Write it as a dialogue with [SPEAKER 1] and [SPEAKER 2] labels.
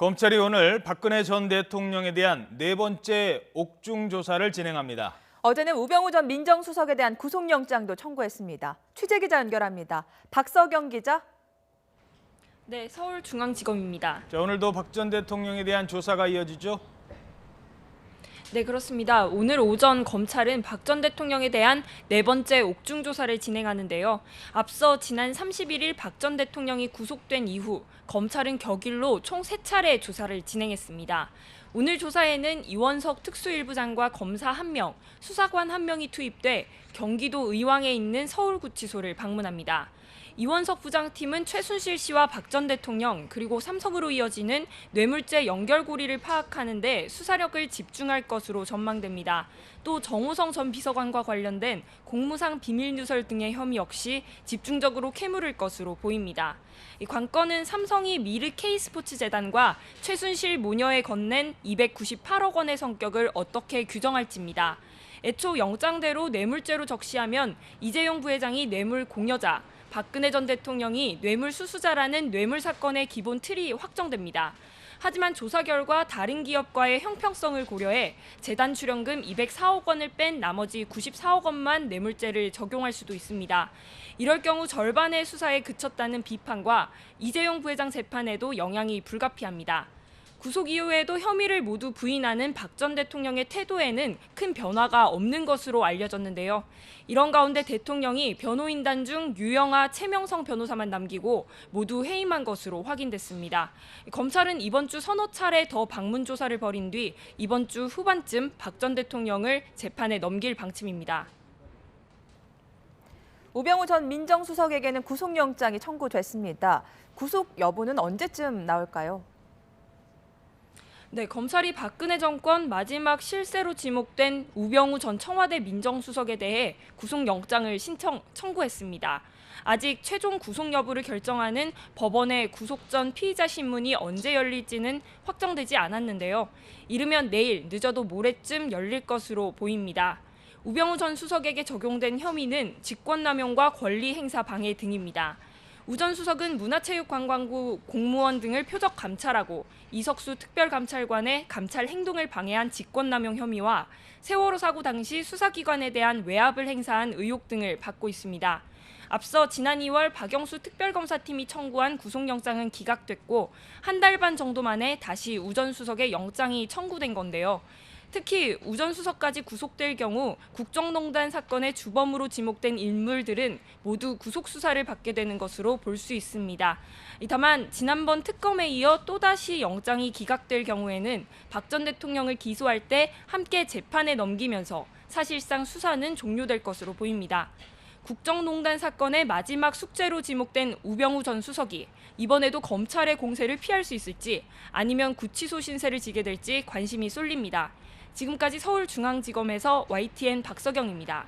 [SPEAKER 1] 검찰이 오늘 박근혜 전 대통령에 대한 네 번째 옥중 조사를 진행합니다.
[SPEAKER 2] 어제는 우병우 전 민정수석에 대한 구속영장도 청구했습니다. 취재기자 연결합니다. 박서경 기자.
[SPEAKER 3] 네, 서울중앙지검입니다.
[SPEAKER 1] 오늘도 박 전 대통령에 대한 조사가 이어지죠?
[SPEAKER 3] 네, 그렇습니다. 오늘 오전 검찰은 박 전 대통령에 대한 네 번째 옥중 조사를 진행하는데요. 앞서 지난 31일 박 전 대통령이 구속된 이후 검찰은 격일로 총 3차례 조사를 진행했습니다. 오늘 조사에는 이원석 특수일부장과 검사 1명, 수사관 1명이 투입돼 경기도 의왕에 있는 서울구치소를 방문합니다. 이원석 부장팀은 최순실 씨와 박 전 대통령 그리고 삼성으로 이어지는 뇌물죄 연결고리를 파악하는 데 수사력을 집중할 것으로 전망됩니다. 또 정호성 전 비서관과 관련된 공무상 비밀누설 등의 혐의 역시 집중적으로 캐물을 것으로 보입니다. 이 관건은 삼성이 미르 K스포츠재단과 최순실 모녀에 건넨 298억 원의 성격을 어떻게 규정할지입니다. 애초 영장대로 뇌물죄로 적시하면 이재용 부회장이 뇌물 공여자, 박근혜 전 대통령이 뇌물 수수자라는 뇌물 사건의 기본 틀이 확정됩니다. 하지만 조사 결과 다른 기업과의 형평성을 고려해 재단 출연금 204억 원을 뺀 나머지 94억 원만 뇌물죄를 적용할 수도 있습니다. 이럴 경우 절반의 수사에 그쳤다는 비판과 이재용 부회장 재판에도 영향이 불가피합니다. 구속 이후에도 혐의를 모두 부인하는 박 전 대통령의 태도에는 큰 변화가 없는 것으로 알려졌는데요. 이런 가운데 대통령이 변호인단 중 유영아, 최명성 변호사만 남기고 모두 해임한 것으로 확인됐습니다. 검찰은 이번 주 서너 차례 더 방문 조사를 벌인 뒤 이번 주 후반쯤 박 전 대통령을 재판에 넘길 방침입니다.
[SPEAKER 2] 우병우 전 민정수석에게는 구속영장이 청구됐습니다. 구속 여부는 언제쯤 나올까요?
[SPEAKER 3] 네, 검찰이 박근혜 정권 마지막 실세로 지목된 우병우 전 청와대 민정수석에 대해 구속영장을 청구했습니다. 아직 최종 구속 여부를 결정하는 법원의 구속 전 피의자 신문이 언제 열릴지는 확정되지 않았는데요. 이르면 내일, 늦어도 모레쯤 열릴 것으로 보입니다. 우병우 전 수석에게 적용된 혐의는 직권남용과 권리행사 방해 등입니다. 우 전 수석은 문화체육관광부 공무원 등을 표적 감찰하고 이석수 특별감찰관의 감찰 행동을 방해한 직권남용 혐의와 세월호 사고 당시 수사기관에 대한 외압을 행사한 의혹 등을 받고 있습니다. 앞서 지난 2월 박영수 특별검사팀이 청구한 구속영장은 기각됐고 한 달 반 정도 만에 다시 우 전 수석의 영장이 청구된 건데요. 특히 우 전 수석까지 구속될 경우 국정농단 사건의 주범으로 지목된 인물들은 모두 구속 수사를 받게 되는 것으로 볼 수 있습니다. 다만 지난번 특검에 이어 또다시 영장이 기각될 경우에는 박 전 대통령을 기소할 때 함께 재판에 넘기면서 사실상 수사는 종료될 것으로 보입니다. 국정농단 사건의 마지막 숙제로 지목된 우병우 전 수석이 이번에도 검찰의 공세를 피할 수 있을지 아니면 구치소 신세를 지게 될지 관심이 쏠립니다. 지금까지 서울중앙지검에서 YTN 박서경입니다.